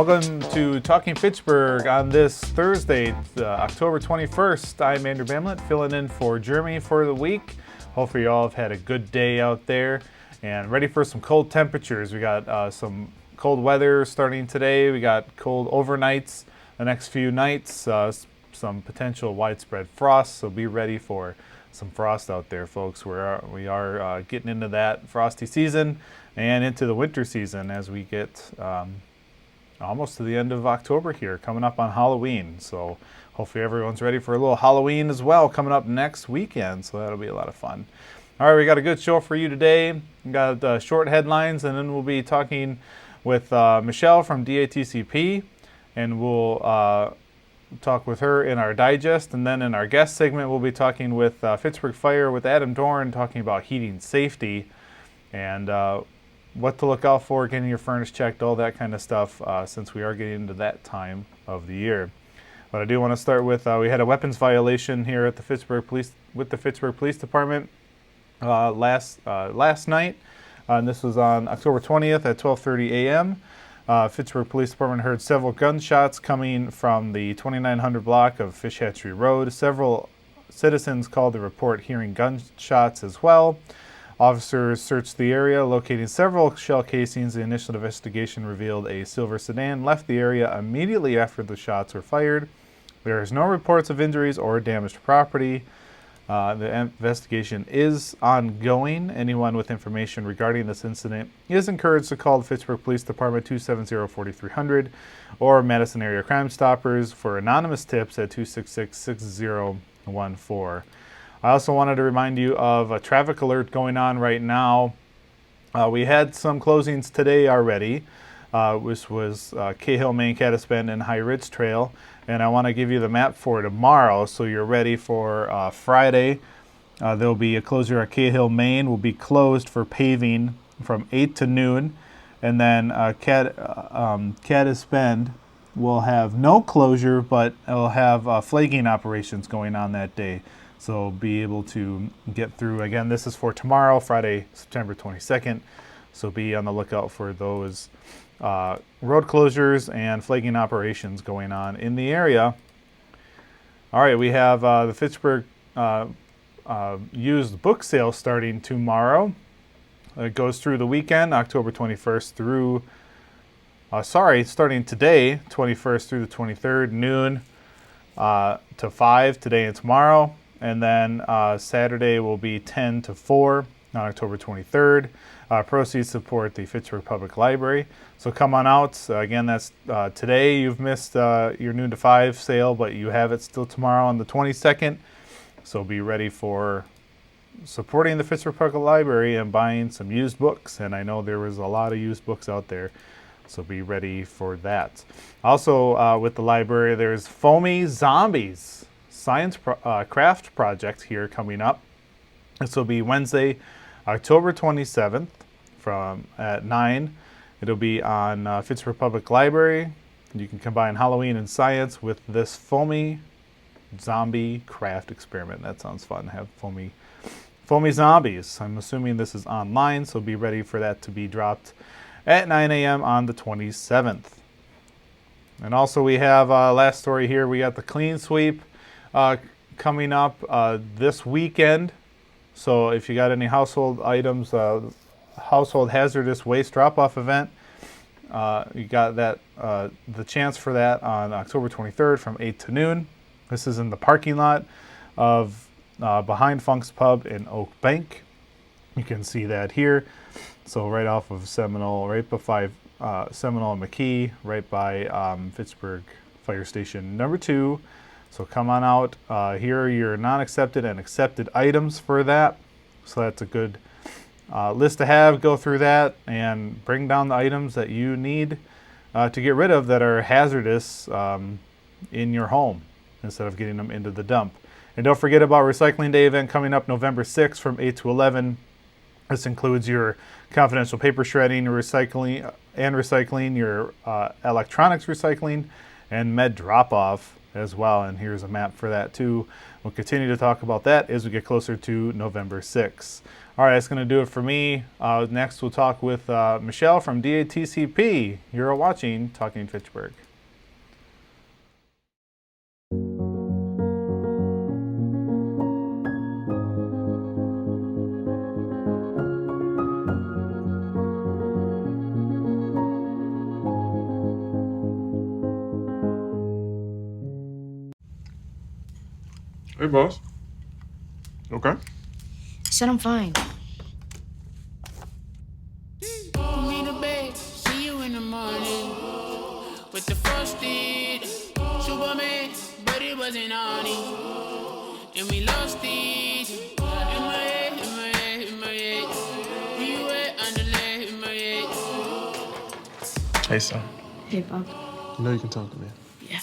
Welcome to Talking Fitchburg on this Thursday, October 21st. I'm Andrew Bamlett, filling in for Jeremy for the week. Hopefully you all have had a good day out there and ready for some cold temperatures. We got some cold weather starting today. We got cold overnights the next few nights, some potential widespread frost, so be ready for some frost out there, folks. We are getting into that frosty season and into the winter season as we get almost to the end of October here, coming up on Halloween. So hopefully everyone's ready for a little Halloween as well, coming up next weekend. So that'll be a lot of fun. All right, we got a good show for you today. We got short headlines, and then we'll be talking with Michelle from DATCP, and we'll talk with her in our digest. And then in our guest segment, we'll be talking with Fitchburg Fire with Adam Dorn, talking about heating safety and what to look out for, getting your furnace checked, all that kind of stuff, since we are getting into that time of the year. But I do want to start with, we had a weapons violation here at the Fitchburg Police Department last night. And this was on October 20th at 12:30 a.m. Fitchburg Police Department heard several gunshots coming from the 2900 block of Fish Hatchery Road. Several citizens called the report hearing gunshots as well. Officers searched the area, locating several shell casings. The initial investigation revealed a silver sedan left the area immediately after the shots were fired. There is no reports of injuries or damaged property. The investigation is ongoing. Anyone with information regarding this incident is encouraged to call the Fitchburg Police Department 270-4300 or Madison Area Crime Stoppers for anonymous tips at 266-6014. I also wanted to remind you of a traffic alert going on right now. We had some closings today already, which was Cahill, Main, Caddis Bend, and High Ridge Trail. And I want to give you the map for tomorrow so you're ready for Friday. There'll be a closure at Cahill, Main will be closed for paving from 8 to noon. And then Caddis Bend will have no closure, but it'll have flagging operations going on that day. So be able to get through. Again, this is for tomorrow, Friday, September 22nd. So be on the lookout for those road closures and flagging operations going on in the area. All right, we have the Fitchburg used book sale starting tomorrow. It goes through the weekend, October 21st through, starting today, 21st through the 23rd, noon to 5 today and tomorrow. And then Saturday will be 10 to 4 on October 23rd. Proceeds support the Fitchburg Public Library. So come on out. Again, that's today. You've missed your noon to 5 sale, but you have it still tomorrow on the 22nd. So be ready for supporting the Fitchburg Public Library and buying some used books. And I know there was a lot of used books out there. So be ready for that. Also with the library, there's Foamy Zombies Science Craft Project here coming up. This will be Wednesday, October 27th at 9. It'll be on Fitchburg Public Library. You can combine Halloween and science with this foamy zombie craft experiment. That sounds fun. Have foamy zombies. I'm assuming this is online, so be ready for that to be dropped at 9 a.m. on the 27th. And also we have last story here. We got the clean sweep coming up this weekend. So if you got any household items, household hazardous waste drop-off event, you got that the chance for that on October 23rd from 8 to noon. This is in the parking lot of behind Funk's Pub in Oak Bank. You can see that here. So right off of Seminole, right by Seminole and McKee, right by Fitchburg Fire Station number 2. So come on out. Here are your non-accepted and accepted items for that. So that's a good list to have. Go through that and bring down the items that you need to get rid of that are hazardous in your home instead of getting them into the dump. And don't forget about Recycling Day event coming up November 6th from 8 to 11. This includes your confidential paper shredding, recycling, your electronics recycling, and med drop-off. as well. And here's a map for that too. We'll continue to talk about that as we get closer to November 6th. All right, that's going to do it for me. Next, we'll talk with Michelle from DATCP. You're watching Talking Fitchburg. Hey, boss. Okay. Said I'm fine. Me to bed, see you in the morning with the frosted Superman, but it wasn't on it, and we lost it. In my head, in my head, in my head. Where you at? Underlay in my head. Hey, son. Hey, Bob. You know you can talk to me. Yeah.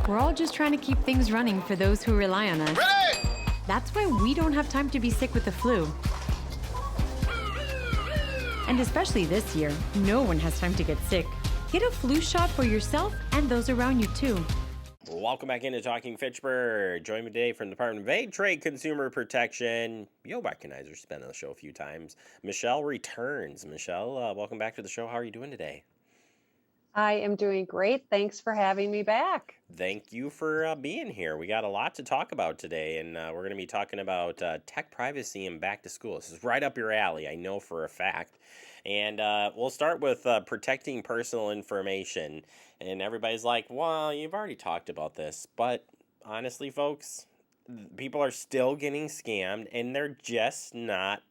We're all just trying to keep things running for those who rely on us. Ready? That's why we don't have time to be sick with the flu. And especially this year, no one has time to get sick. Get a flu shot for yourself and those around you too. Welcome back into Talking Fitchburg. Join me today from the Department of Aid, Trade, Consumer Protection. You'll recognize her. She's been on the show a few times. Michelle returns. Michelle, welcome back to the show. How are you doing today? I am doing great. Thanks for having me back. Thank you for being here. We got a lot to talk about today, and we're going to be talking about tech privacy and back to school. This is right up your alley, I know for a fact. And we'll start with protecting personal information. And everybody's like, well, you've already talked about this. But honestly, folks, people are still getting scammed, and they're just not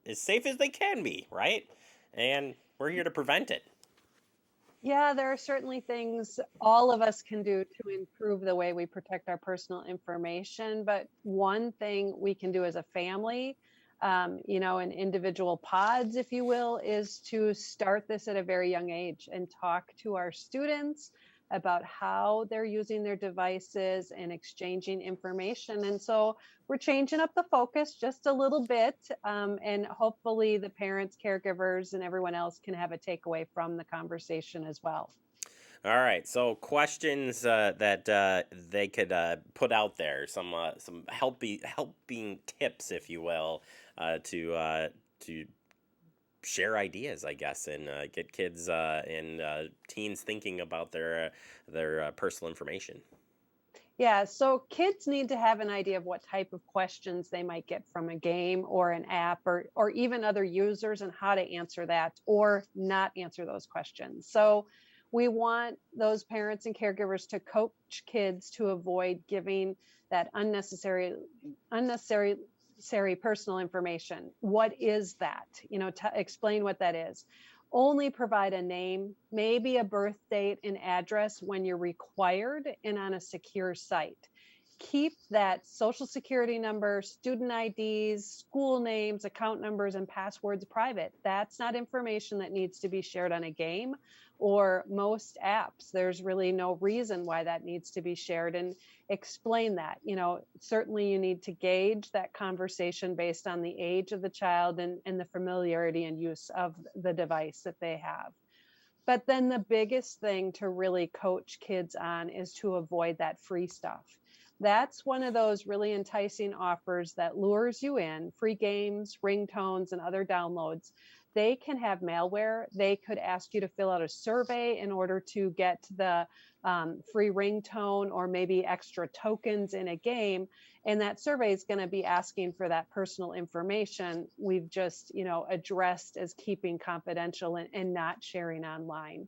as safe as they can be, right? And we're here to prevent it. Yeah, there are certainly things all of us can do to improve the way we protect our personal information. But one thing we can do as a family, in individual pods, if you will, is to start this at a very young age and talk to our students about how they're using their devices and exchanging information. And so we're changing up the focus just a little bit, and hopefully the parents, caregivers, and everyone else can have a takeaway from the conversation as well. All right, so questions that they could put out there, some helping tips, if you will, to share ideas, I guess, and get kids and teens thinking about their personal information. Yeah, so kids need to have an idea of what type of questions they might get from a game or an app or even other users, and how to answer that or not answer those questions. So we want those parents and caregivers to coach kids to avoid giving that unnecessary personal information. What is that? Explain what that is. Only provide a name, maybe a birth date and address when you're required and on a secure site. Keep that social security number, student IDs, school names, account numbers, and passwords private. That's not information that needs to be shared on a game or most apps. There's really no reason why that needs to be shared, and explain that. Certainly you need to gauge that conversation based on the age of the child and the familiarity and use of the device that they have. But then the biggest thing to really coach kids on is to avoid that free stuff. That's one of those really enticing offers that lures you in, free games, ringtones, and other downloads. They can have malware. They could ask you to fill out a survey in order to get the free ringtone or maybe extra tokens in a game. And that survey is going to be asking for that personal information we've just, addressed as keeping confidential and not sharing online.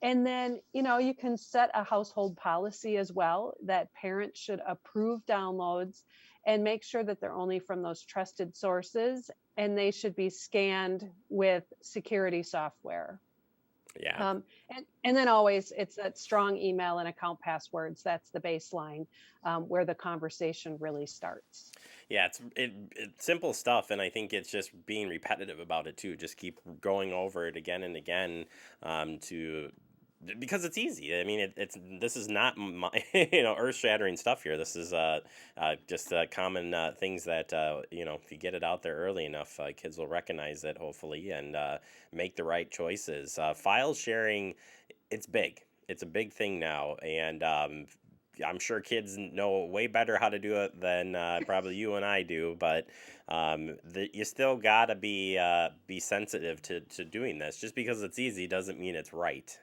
And then, you can set a household policy as well that parents should approve downloads and make sure that they're only from those trusted sources, and they should be scanned with security software. Yeah. And then always it's that strong email and account passwords. That's the baseline where the conversation really starts. Yeah, it's simple stuff, and I think it's just being repetitive about it too. Just keep going over it again and again, because it's easy. I mean, this is not earth shattering stuff here. This is just common things that if you get it out there early enough, kids will recognize it hopefully and make the right choices. File sharing, it's big. it's a big thing now, and I'm sure kids know way better how to do it than probably you and I do. But you still gotta be sensitive to doing this. Just because it's easy doesn't mean it's right.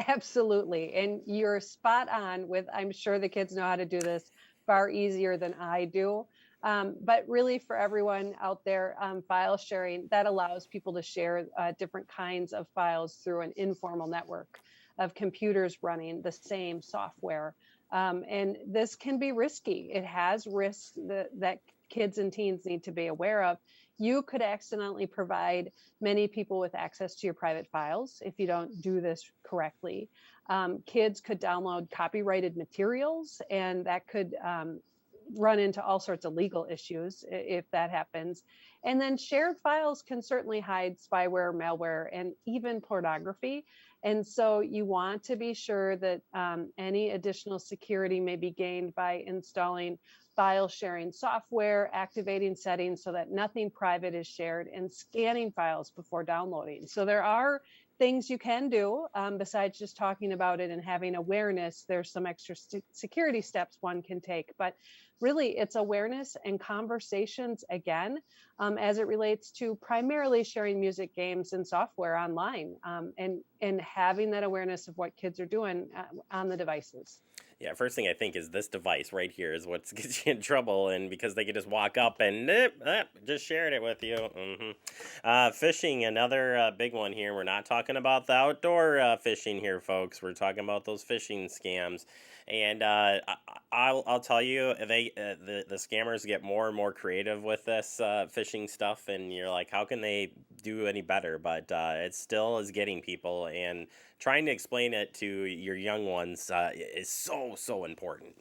Absolutely. And you're spot on with, I'm sure the kids know how to do this far easier than I do. But really, for everyone out there, file sharing, that allows people to share different kinds of files through an informal network of computers running the same software. And this can be risky. It has risks that kids and teens need to be aware of. You could accidentally provide many people with access to your private files if you don't do this correctly. Kids could download copyrighted materials, and that could run into all sorts of legal issues if that happens. And then shared files can certainly hide spyware, malware, and even pornography. And so you want to be sure that any additional security may be gained by installing file sharing software, activating settings so that nothing private is shared, and scanning files before downloading. So there are things you can do besides just talking about it and having awareness. There's some extra security steps one can take, but really it's awareness and conversations again, as it relates to primarily sharing music, games, and software online, and having that awareness of what kids are doing on the devices. Yeah, first thing I think is this device right here is what gets you in trouble, and because they could just walk up and just shared it with you. Fishing, another big one here. We're not talking about the outdoor fishing here, folks. We're talking about those phishing scams, and I'll tell you, the scammers get more and more creative with this phishing stuff, and you're like, how can they do any better? But it still is getting people, and trying to explain it to your young ones is so important.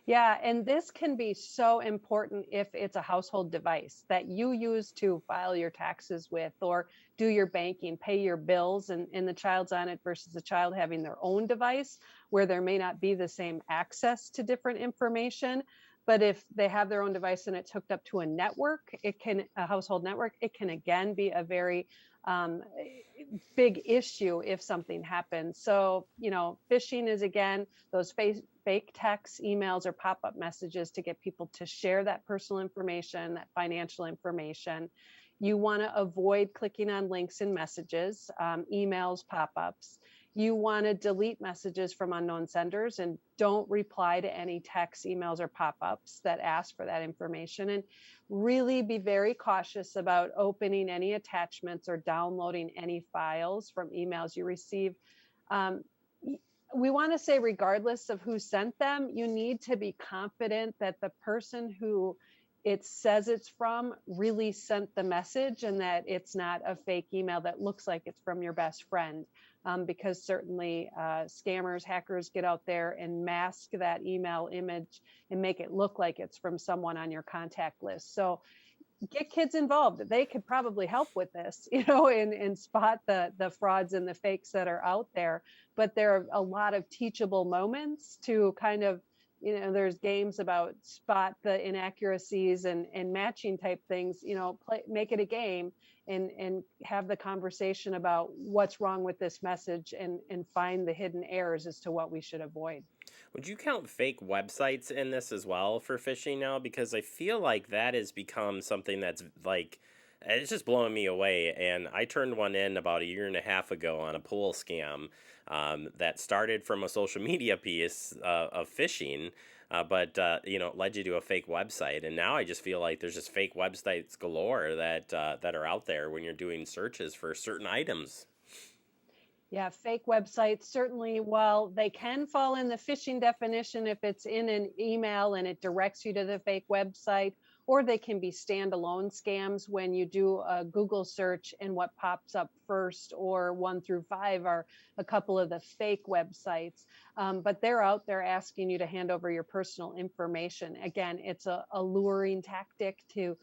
Yeah, and this can be so important if it's a household device that you use to file your taxes with or do your banking, pay your bills, and the child's on it versus the child having their own device where there may not be the same access to different information. But if they have their own device and it's hooked up to a network, a household network, it can again be a very big issue if something happens. So, phishing is again those fake texts, emails, or pop-up messages to get people to share that personal information, that financial information. You want to avoid clicking on links in messages, emails, pop-ups. You want to delete messages from unknown senders and don't reply to any texts, emails, or pop-ups that ask for that information. And really be very cautious about opening any attachments or downloading any files from emails you receive. We want to say, regardless of who sent them, you need to be confident that the person who it says it's from really sent the message and that it's not a fake email that looks like it's from your best friend. Because certainly scammers, hackers get out there and mask that email image and make it look like it's from someone on your contact list. So get kids involved. They could probably help with this, and spot the frauds and the fakes that are out there. But there are a lot of teachable moments to kind of, there's games about spot the inaccuracies and matching type things, make it a game and have the conversation about what's wrong with this message and find the hidden errors as to what we should avoid. Would you count fake websites in this as well for phishing now? Because I feel like that has become something that's like, it's just blowing me away. And I turned one in about a year and a half ago on a pool scam that started from a social media piece of phishing, but led you to a fake website. And now I just feel like there's just fake websites galore that are out there when you're doing searches for certain items. Yeah, fake websites, certainly, while they can fall in the phishing definition if it's in an email and it directs you to the fake website, or they can be standalone scams when you do a Google search and what pops up first or 1 through 5 are a couple of the fake websites. But they're out there asking you to hand over your personal information. Again, it's a alluring tactic to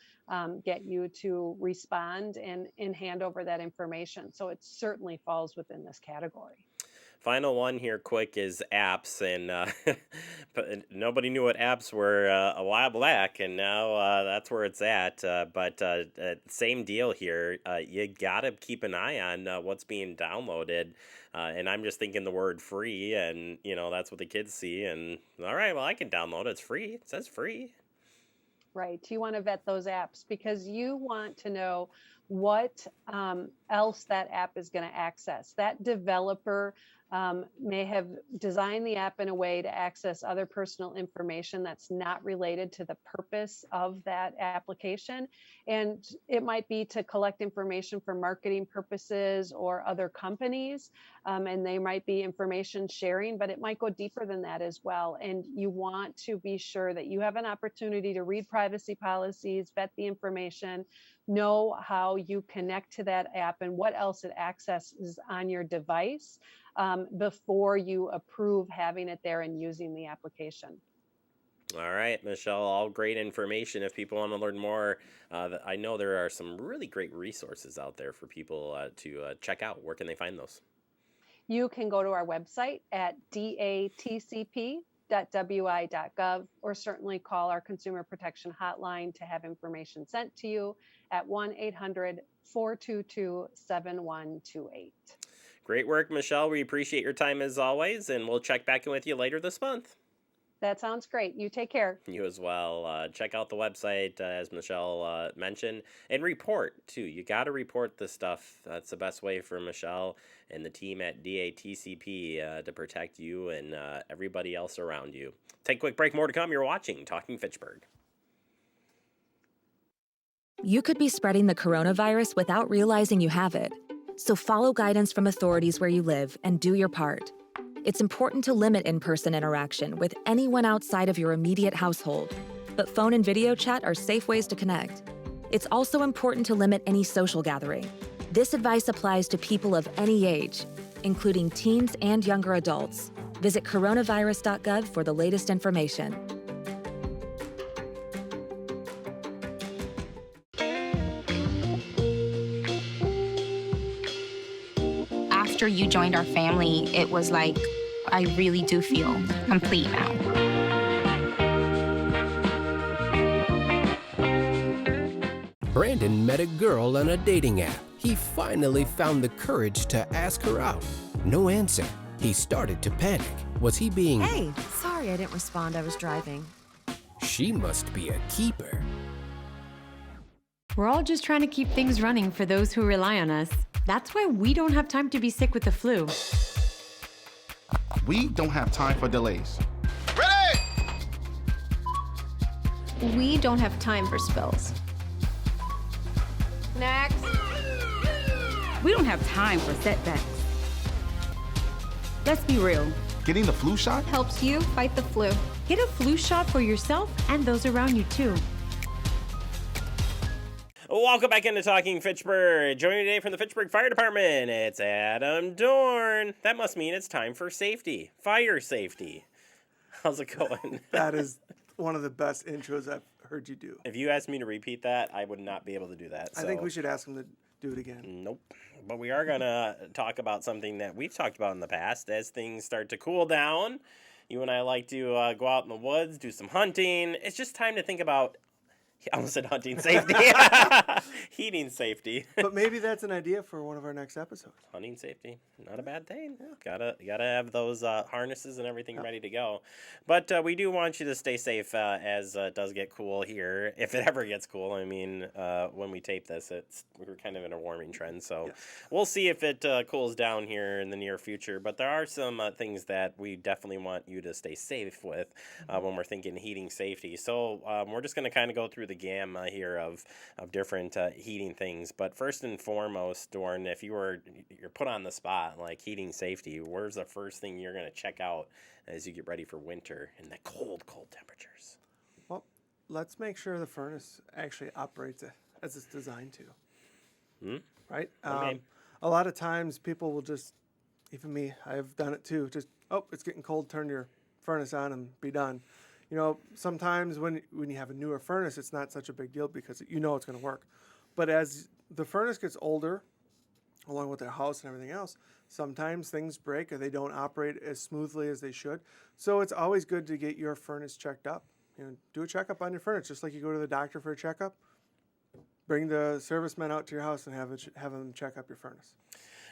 get you to respond and hand over that information. So it certainly falls within this category. Final one here, quick, is apps, and Nobody knew what apps were a while back, and now that's where it's at. But same deal here. You gotta keep an eye on what's being downloaded. And I'm just thinking the word free, and that's what the kids see. And all right, well, I can download it. It's free. It says free. Right. You want to vet those apps because you want to know what else that app is going to access. That developer may have designed the app in a way to access other personal information that's not related to the purpose of that application. And it might be to collect information for marketing purposes or other companies. And they might be information sharing, but it might go deeper than that as well. And you want to be sure that you have an opportunity to read privacy policies, vet the information, know how you connect to that app and what else it accesses on your device before you approve having it there and using the application. All right, Michelle, all great information. If people want to learn more, I know there are some really great resources out there for people to check out. Where can they find those? You can go to our website at datcp.wi.gov or certainly call our Consumer Protection Hotline to have information sent to you at 1-800-422-7128. Great work, Michelle. We appreciate your time as always, and we'll check back in with you later this month. That sounds great. You take care. You as well. Check out the website, as Michelle mentioned, and report, too. You got to report this stuff. That's the best way for Michelle and the team at DATCP to protect you and everybody else around you. Take a quick break. More to come. You're watching Talking Fitchburg. You could be spreading the coronavirus without realizing you have it. So follow guidance from authorities where you live and do your part. It's important to limit in-person interaction with anyone outside of your immediate household, but phone and video chat are safe ways to connect. It's also important to limit any social gathering. This advice applies to people of any age, including teens and younger adults. Visit coronavirus.gov for the latest information. After you joined our family, it was like, I really do feel complete now. Brandon met a girl on a dating app. He finally found the courage to ask her out. No answer. He started to panic. Was he being... Hey, sorry I didn't respond. I was driving. She must be a keeper. We're all just trying to keep things running for those who rely on us. That's why we don't have time to be sick with the flu. We don't have time for delays. Ready! We don't have time for spills. Next. We don't have time for setbacks. Let's be real. Getting the flu shot helps you fight the flu. Get a flu shot for yourself and those around you too. Welcome back into Talking Fitchburg. Joining me today from the Fitchburg Fire Department, it's Adam Dorn. That must mean it's time for safety. Fire safety. How's it going? That is one of the best intros I've heard you do. If you asked me to repeat that, I would not be able to do that. I think we should ask him to do it again. Nope. But we are going to talk about something that we've talked about in the past. As things start to cool down, you and I like to go out in the woods, do some hunting. It's just time to think about... I almost said hunting safety. Heating safety. But maybe that's an idea for one of our next episodes. Hunting safety, not a bad thing. Yeah. Gotta have those harnesses and everything ready to go. But we do want you to stay safe as it does get cool here, if it ever gets cool. I mean, when we tape this, we're kind of in a warming trend, so we'll see if it cools down here in the near future. But there are some things that we definitely want you to stay safe with when we're thinking heating safety. So we're just going to kind of go through the gamma here of different heating things. But first and foremost, Dorn, if you're put on the spot, like heating safety, where's the first thing you're going to check out as you get ready for winter and the cold temperatures? Well, let's make sure the furnace actually operates as it's designed to. Right? Okay. A lot of times people will just, even me, I've done it too, just, it's getting cold, turn your furnace on and be done. You know, sometimes when you have a newer furnace, it's not such a big deal because you know it's going to work. But as the furnace gets older, along with their house and everything else, sometimes things break or they don't operate as smoothly as they should. So it's always good to get your furnace checked up. Do a checkup on your furnace, just like you go to the doctor for a checkup. Bring the servicemen out to your house and have them check up your furnace.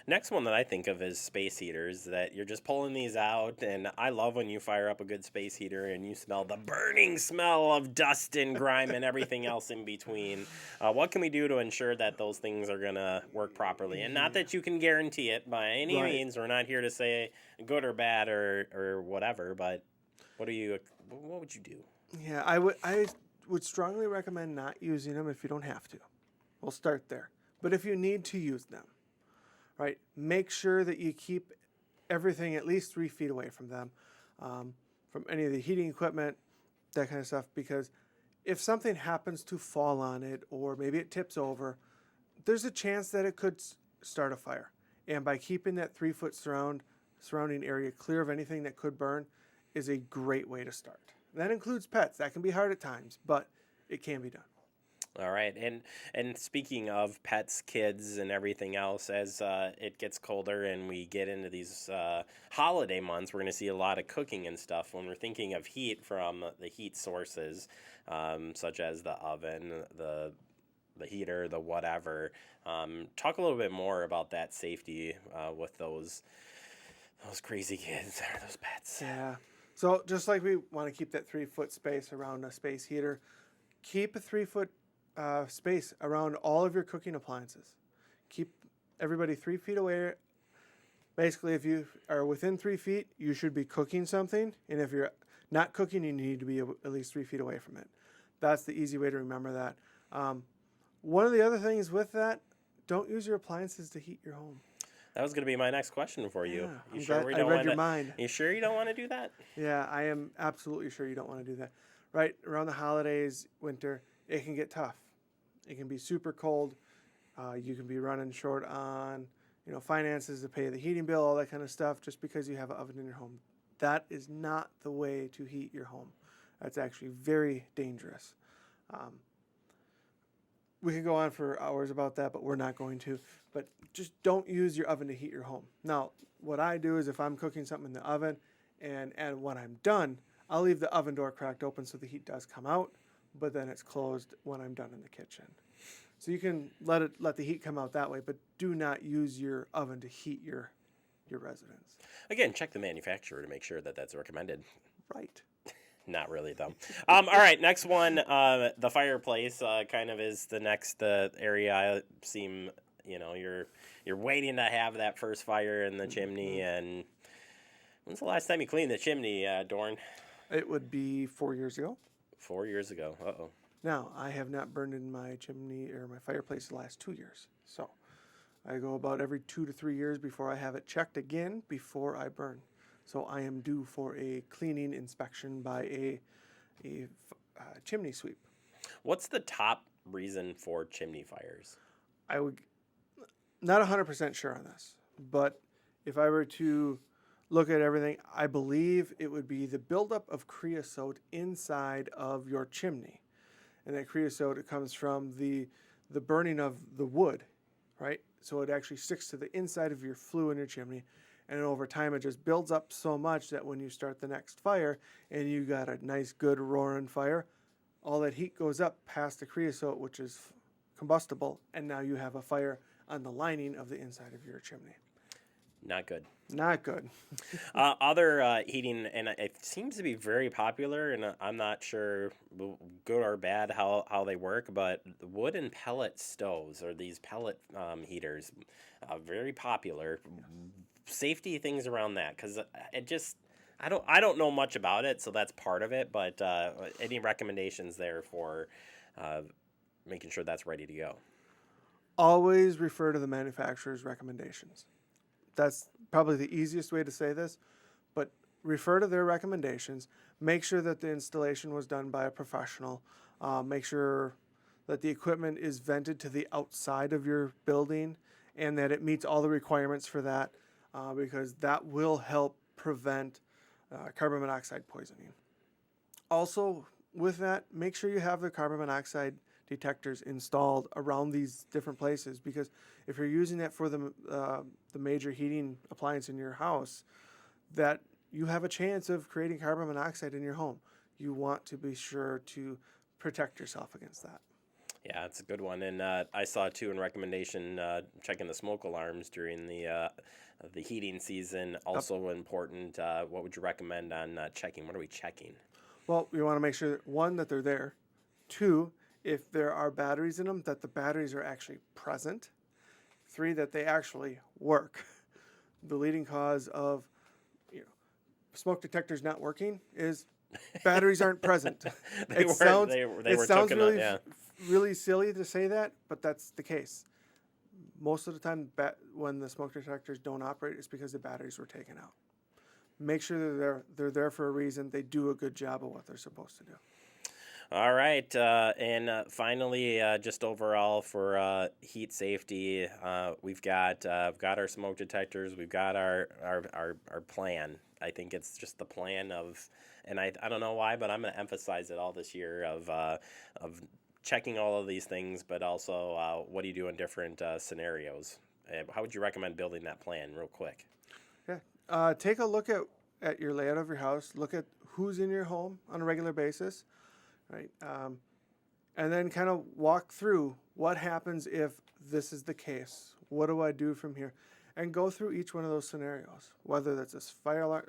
Next one that I think of is space heaters, that you're just pulling these out, and I love when you fire up a good space heater and you smell the burning smell of dust and grime and everything else in between. What can we do to ensure that those things are going to work properly? And not that you can guarantee it by any means. We're not here to say good or bad or whatever, but what would you do? Yeah, I would strongly recommend not using them if you don't have to. We'll start there. But if you need to use them, right, make sure that you keep everything at least 3 feet away from them, from any of the heating equipment, that kind of stuff, because if something happens to fall on it or maybe it tips over, there's a chance that it could start a fire. And by keeping that 3-foot surrounding area clear of anything that could burn is a great way to start. That includes pets. That can be hard at times, but it can be done. All right, and speaking of pets, kids, and everything else, as it gets colder and we get into these holiday months, we're going to see a lot of cooking and stuff. When we're thinking of heat from the heat sources, such as the oven, the heater, the whatever, talk a little bit more about that safety with those crazy kids or those pets. Yeah. So just like we want to keep that 3-foot space around a space heater, keep a 3-foot space around all of your cooking appliances. Keep everybody 3 feet away. Basically, if you are within 3 feet, you should be cooking something. And if you're not cooking, you need to be at least 3 feet away from it. That's the easy way to remember that. One of the other things with that, don't use your appliances to heat your home. That was going to be my next question for you. Yeah, I read your mind. You sure you don't want to do that? Yeah, I am absolutely sure you don't want to do that. Right around the holidays, winter, it can get tough. It can be super cold. You can be running short on, finances to pay the heating bill, all that kind of stuff, just because you have an oven in your home. That is not the way to heat your home. That's actually very dangerous. We could go on for hours about that, but we're not going to. But just don't use your oven to heat your home. Now, what I do is if I'm cooking something in the oven and when I'm done, I'll leave the oven door cracked open so the heat does come out, but then it's closed when I'm done in the kitchen. So you can let the heat come out that way, but do not use your oven to heat your residence. Again, check the manufacturer to make sure that that's recommended. Right. Not really, though. All right, next one. The fireplace kind of is the next area. I seem, you're waiting to have that first fire in the chimney. And when's the last time you cleaned the chimney, Dorn? It would be 4 years ago. 4 years ago. Uh-oh. Now, I have not burned in my chimney or my fireplace the last 2 years. So I go about every 2 to 3 years before I have it checked again before I burn. So I am due for a cleaning inspection by a chimney sweep. What's the top reason for chimney fires? I would not 100% sure on this, but if I were to look at everything, I believe it would be the buildup of creosote inside of your chimney. And that creosote, it comes from the burning of the wood, right? So it actually sticks to the inside of your flue in your chimney. And over time, it just builds up so much that when you start the next fire and you got a nice, good roaring fire, all that heat goes up past the creosote, which is combustible, and now you have a fire on the lining of the inside of your chimney. Not good. Not good. Other heating, and it seems to be very popular, and I'm not sure good or bad how they work, but wood and pellet stoves, or these pellet heaters, very popular. Safety things around that, because it just I don't know much about it, so that's part of it. But any recommendations there for making sure that's ready to go? Always refer to the manufacturer's recommendations. That's probably the easiest way to say this, but refer to their recommendations. Make sure that the installation was done by a professional. Make sure that the equipment is vented to the outside of your building and that it meets all the requirements for that. Because that will help prevent carbon monoxide poisoning. Also, with that, make sure you have the carbon monoxide detectors installed around these different places, because if you're using that for the major heating appliance in your house, that you have a chance of creating carbon monoxide in your home. You want to be sure to protect yourself against that. Yeah, it's a good one. And I saw too in recommendation checking the smoke alarms during the heating season. Also important. What would you recommend on checking? What are we checking? Well, you want to make sure, one, that they're there. Two, if there are batteries in them, that the batteries are actually present. Three, that they actually work. The leading cause of smoke detectors not working is batteries aren't present. They sounds really, really silly to say that, but that's the case. Most of the time, when the smoke detectors don't operate, it's because the batteries were taken out. Make sure they're there for a reason. They do a good job of what they're supposed to do. All right, and finally, just overall for heat safety, we've got our smoke detectors, we've got our plan. I think it's just the plan of, and I don't know why, but I'm going to emphasize it all this year of checking all of these things, but also what do you do in different scenarios? How would you recommend building that plan, real quick? Yeah, take a look at your layout of your house. Look at who's in your home on a regular basis. Right, and then kind of walk through what happens if this is the case. What do I do from here? And go through each one of those scenarios, whether that's a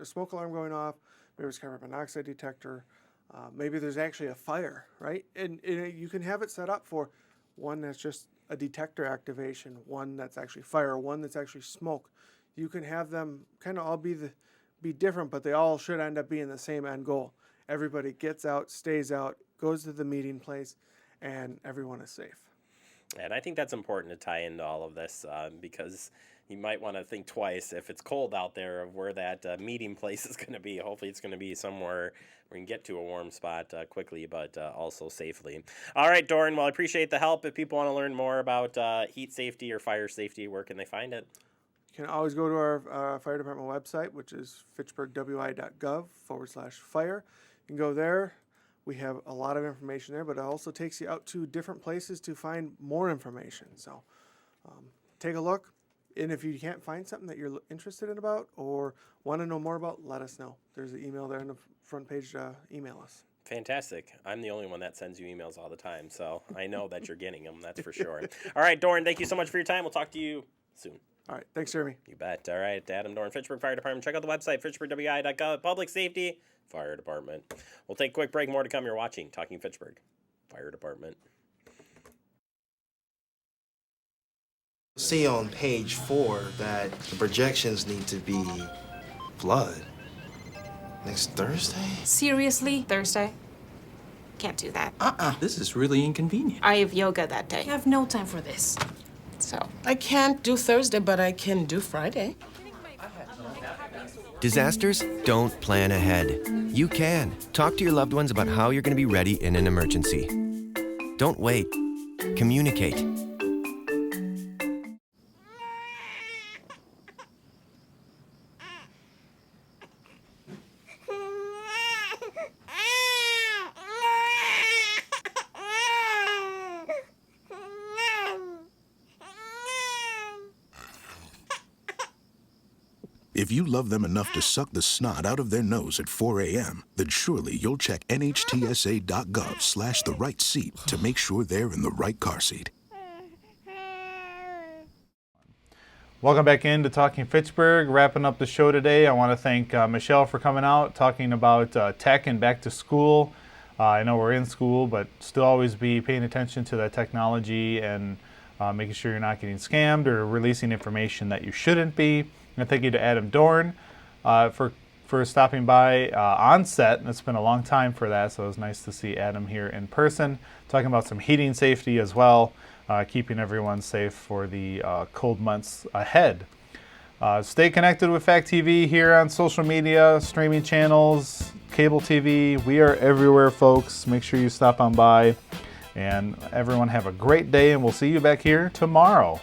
smoke alarm going off, maybe it's carbon monoxide detector, maybe there's actually a fire, right? And you can have it set up for one that's just a detector activation, one that's actually fire, one that's actually smoke. You can have them kind of all be different, but they all should end up being the same end goal. Everybody gets out, stays out, goes to the meeting place, and everyone is safe. And I think that's important to tie into all of this because you might want to think twice if it's cold out there of where that meeting place is going to be. Hopefully it's going to be somewhere where you can get to a warm spot quickly, but also safely. All right, Doran, well, I appreciate the help. If people want to learn more about heat safety or fire safety, where can they find it? You can always go to our fire department website, which is fitchburgwi.gov/fire. You can go there. We have a lot of information there, but it also takes you out to different places to find more information. So take a look. And if you can't find something that you're interested in about or want to know more about, let us know. There's an email there on the front page. Email us. Fantastic. I'm the only one that sends you emails all the time, so I know that you're getting them, that's for sure. All right, Doran, thank you so much for your time. We'll talk to you soon. All right. Thanks, Jeremy. You bet. All right. Adam Doran, Fitchburg Fire Department. Check out the website, fitchburgwi.gov. Public Safety, Fire Department. We'll take a quick break. More to come. You're watching Talking Fitchburg Fire Department. See on page 4 that the projections need to be flood. Next Thursday? Seriously? Thursday? Can't do that. This is really inconvenient. I have yoga that day. I have no time for this. So. I can't do Thursday, but I can do Friday. Disasters don't plan ahead. You can. Talk to your loved ones about how you're going to be ready in an emergency. Don't wait. Communicate. If you love them enough to suck the snot out of their nose at 4 a.m., then surely you'll check NHTSA.gov/the right seat to make sure they're in the right car seat. Welcome back into Talking Fitchburg. Wrapping up the show today, I want to thank Michelle for coming out, talking about tech and back to school. I know we're in school, but still always be paying attention to that technology and making sure you're not getting scammed or releasing information that you shouldn't be. And thank you to Adam Doran for stopping by on set. It's been a long time for that, so it was nice to see Adam here in person, talking about some heating safety as well, keeping everyone safe for the cold months ahead. Stay connected with Fact TV here on social media, streaming channels, cable TV. We are everywhere, folks. Make sure you stop on by. And everyone have a great day, and we'll see you back here tomorrow.